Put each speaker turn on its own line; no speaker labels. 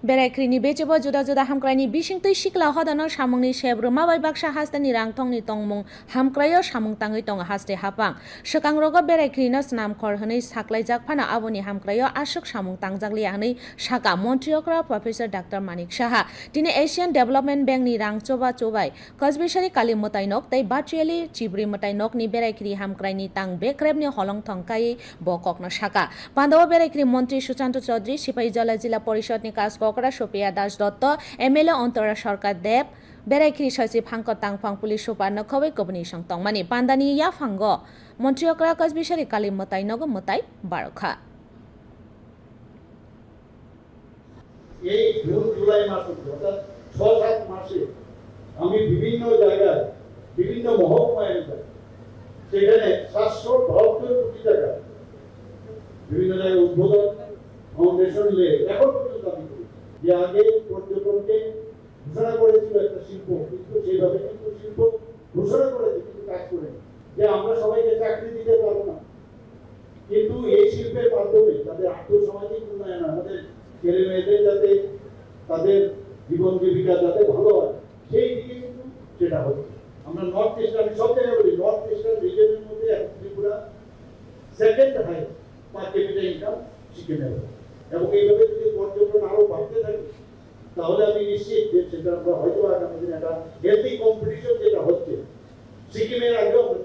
Berakrini bejebo juda-juda hamkrani bisingtui sikla hodano samungni sebruma bai baksa hastani rangtongni tongmung hamkrayo samung tangui tongo haste hapang. Sekangrogo Berakrino snamkhor hwnui saklaijak phano aboni hamkrayo asuk samung tangjaglia hwnui saka Montreal Professor Dr. Manik Saha. Tini Asian Development Bank ni rang choba chobai Kosbishari Kali Motainok tei virtually Chibri Motainok ni Berakri hamkraini tang bekreb ni holong thongkai bokokno saka. Pandawa Berakri Montri Suchanto Chaudhary Sipai Jala Jila Porishod ni Kaskokra Sophia Das Dotto MLA Ontara Sarkar Deb Berakri Sasi Phangko Tangphang Police Super Nokhabai Kobni Sangtong Mani Pandani Ya Phango Montreal Kosbishari Kali Motainogo Motai Barokha
এই June July মাসে অর্থাৎ ৬-৭ মাসে আমি বিভিন্ন জায়গায় বিভিন্ন মহকুমায় সেখানে ৭৭২ কোটি টাকা বিভিন্ন জায়গায় উদ্বোধন ফাউন্ডেশন লে এখন পর্যন্ত আমি করি যে আগে পর্যটনকে ঘোষণা করেছিল একটা শিল্প কিন্তু সেইভাবে কিন্তু শিল্প ঘোষণা করেছে কিন্তু কাজ করে যে আমরা সবাইকে চাকরি দিতে পারবো না কিন্তু এই শিল্পের মাধ্যমে তাদের আর্থসামাজিক উন্নয়ন আমাদের ছেলে মেয়েদের যাতে তাদের জীবন জীবিকা যাতে ভালো হয় সেই দিকে কিন্তু সেটা হচ্ছে আমরা নর্থ ইস্ট আমি সব জায়গায় বলি নর্থ ইস্টার্ন রিজনের মধ্যে এখন Tripura second high per capita income সিকিমের এবং এইভাবে যদি পর্যটন আরো বাড়তে থাকে তাহলে আমি নিশ্চিত যে সেটা আমরা হয়তো আগামী দিনে একটা হেলদি কম্পিটিশন যেটা হচ্ছে সিকিমের আগেও আমরা